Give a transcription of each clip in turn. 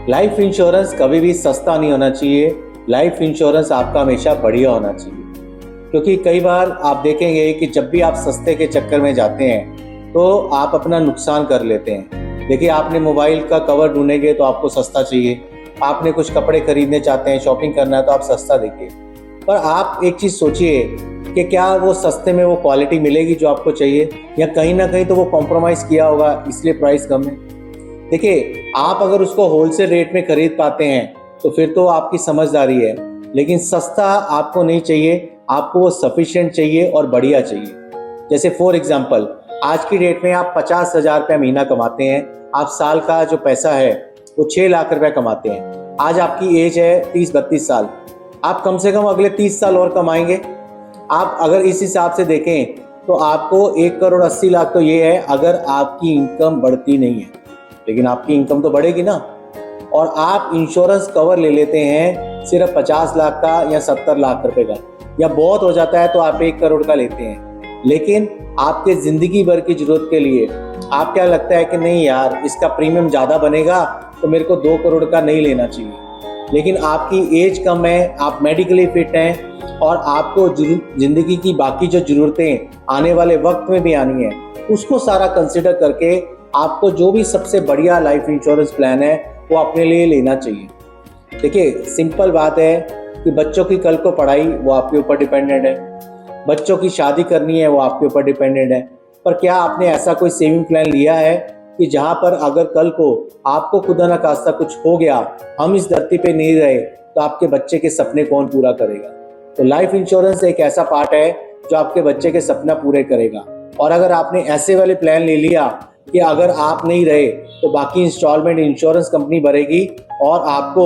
Life insurance कभी भी सस्ता नहीं होना चाहिए। लाइफ इंश्योरेंस आपका हमेशा बढ़िया होना चाहिए, क्योंकि कई बार आप देखेंगे कि जब भी आप सस्ते के चक्कर में जाते हैं तो आप अपना नुकसान कर लेते हैं। देखिए, आपने मोबाइल का कवर ढूंढेंगे तो आपको सस्ता चाहिए, आपने कुछ कपड़े खरीदने चाहते हैं, शॉपिंग करना है तो आप सस्ता देखिए। पर आप एक चीज़ सोचिए कि क्या वो सस्ते में वो क्वालिटी मिलेगी जो आपको चाहिए, या कहीं ना कहीं तो वो कॉम्प्रोमाइज़ किया होगा इसलिए प्राइस कम है। देखिए, आप अगर उसको होलसेल रेट में खरीद पाते हैं तो फिर तो आपकी समझदारी है, लेकिन सस्ता आपको नहीं चाहिए, आपको वो सफिशिएंट चाहिए और बढ़िया चाहिए। जैसे फॉर एग्जांपल, आज की डेट में आप 50,000 रुपये महीना कमाते हैं, आप साल का जो पैसा है वो 6 लाख रुपए कमाते हैं। आज आपकी एज है 30-32 साल, आप कम से कम अगले 30 साल और कमाएंगे। आप अगर इस हिसाब से देखें तो आपको 1,80,00,000 तो ये है अगर आपकी इनकम बढ़ती नहीं है, लेकिन आपकी इनकम तो बढ़ेगी ना। और आप इंश्योरेंस कवर ले लेते हैं सिर्फ 50 लाख का या 70 लाख रुपए का, या बहुत हो जाता है तो आप 1 करोड़ का लेते हैं। लेकिन आपके ज़िंदगी भर की ज़रूरत के लिए आप क्या लगता है कि नहीं यार, इसका प्रीमियम ज़्यादा बनेगा तो मेरे को 2 करोड़ का नहीं लेना चाहिए। लेकिन आपकी एज कम है, आप मेडिकली फिट हैं और आपको ज़िंदगी की बाकी जो ज़रूरतें आने वाले वक्त में भी आनी है, उसको सारा कंसिडर करके आपको जो भी सबसे बढ़िया लाइफ इंश्योरेंस प्लान है वो अपने लिए लेना चाहिए। देखिए, सिंपल बात है कि बच्चों की कल को पढ़ाई वो आपके ऊपर डिपेंडेंट है, बच्चों की शादी करनी है वो आपके ऊपर डिपेंडेंट है। पर क्या आपने ऐसा कोई सेविंग प्लान लिया है कि जहाँ पर अगर कल को आपको खुदा न खास्ता कुछ हो गया, हम इस धरती पे नहीं रहे, तो आपके बच्चे के सपने कौन पूरा करेगा? तो लाइफ इंश्योरेंस एक ऐसा पार्ट है जो आपके बच्चे के सपना पूरे करेगा। और अगर आपने ऐसे वाले प्लान ले लिया कि अगर आप नहीं रहे तो बाकी इंस्टॉलमेंट इंश्योरेंस कंपनी भरेगी और आपको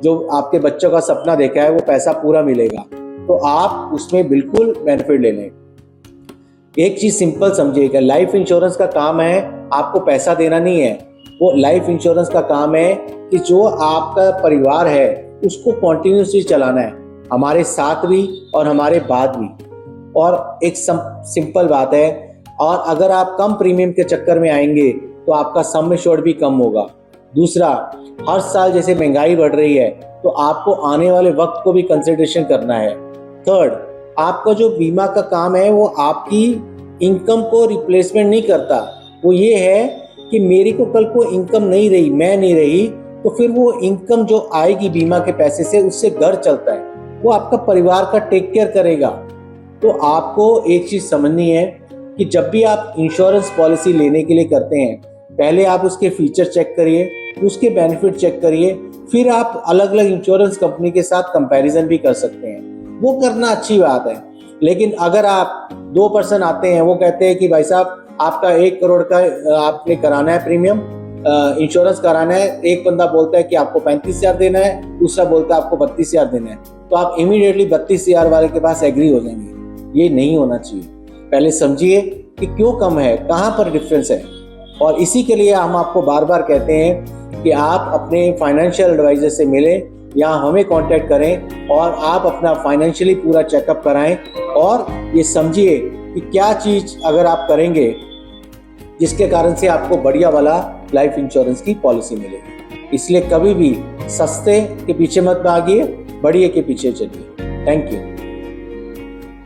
जो आपके बच्चों का सपना देखा है वो पैसा पूरा मिलेगा, तो आप उसमें बिल्कुल बेनिफिट ले लें। एक चीज़ सिंपल समझिएगा, लाइफ इंश्योरेंस का काम है आपको पैसा देना नहीं है, वो लाइफ इंश्योरेंस का काम है कि जो आपका परिवार है उसको कॉन्टिन्यूसली चलाना है, हमारे साथ भी और हमारे बाद भी। और एक सिंपल बात है, और अगर आप कम प्रीमियम के चक्कर में आएंगे तो आपका सम एश्योर्ड भी कम होगा। दूसरा, हर साल जैसे महंगाई बढ़ रही है तो आपको आने वाले वक्त को भी कंसिडरेशन करना है। थर्ड, आपका जो बीमा का काम है वो आपकी इनकम को रिप्लेसमेंट नहीं करता, वो ये है कि मेरी को कल को इनकम नहीं रही, मैं नहीं रही, तो फिर वो इनकम जो आएगी बीमा के पैसे से उससे घर चलता है, वो आपका परिवार का टेक केयर करेगा। तो आपको एक चीज़ समझनी है कि जब भी आप इंश्योरेंस पॉलिसी लेने के लिए करते हैं, पहले आप उसके फीचर चेक करिए, उसके बेनिफिट चेक करिए, फिर आप अलग अलग इंश्योरेंस कंपनी के साथ कंपैरिजन भी कर सकते हैं। वो करना अच्छी बात है। लेकिन अगर आप 2 पर्सन आते हैं, वो कहते हैं कि भाई साहब आपका 1 करोड़ का आपने कराना है प्रीमियम इंश्योरेंस कराना है, एक बंदा बोलता है कि आपको 35,000 देना है, दूसरा बोलता है आपको 32,000 देना है, तो आप इमीडिएटली 32,000 वाले के पास एग्री हो जाएंगे। ये नहीं होना चाहिए। पहले समझिए कि क्यों कम है, कहाँ पर डिफरेंस है। और इसी के लिए हम आपको बार बार कहते हैं कि आप अपने फाइनेंशियल एडवाइजर से मिलें या हमें कांटेक्ट करें और आप अपना फाइनेंशियली पूरा चेकअप कराएं और ये समझिए कि क्या चीज़ अगर आप करेंगे जिसके कारण से आपको बढ़िया वाला लाइफ इंश्योरेंस की पॉलिसी मिलेगी। इसलिए कभी भी सस्ते के पीछे मत भागिए, बढ़िया के पीछे चलिए। Thank you.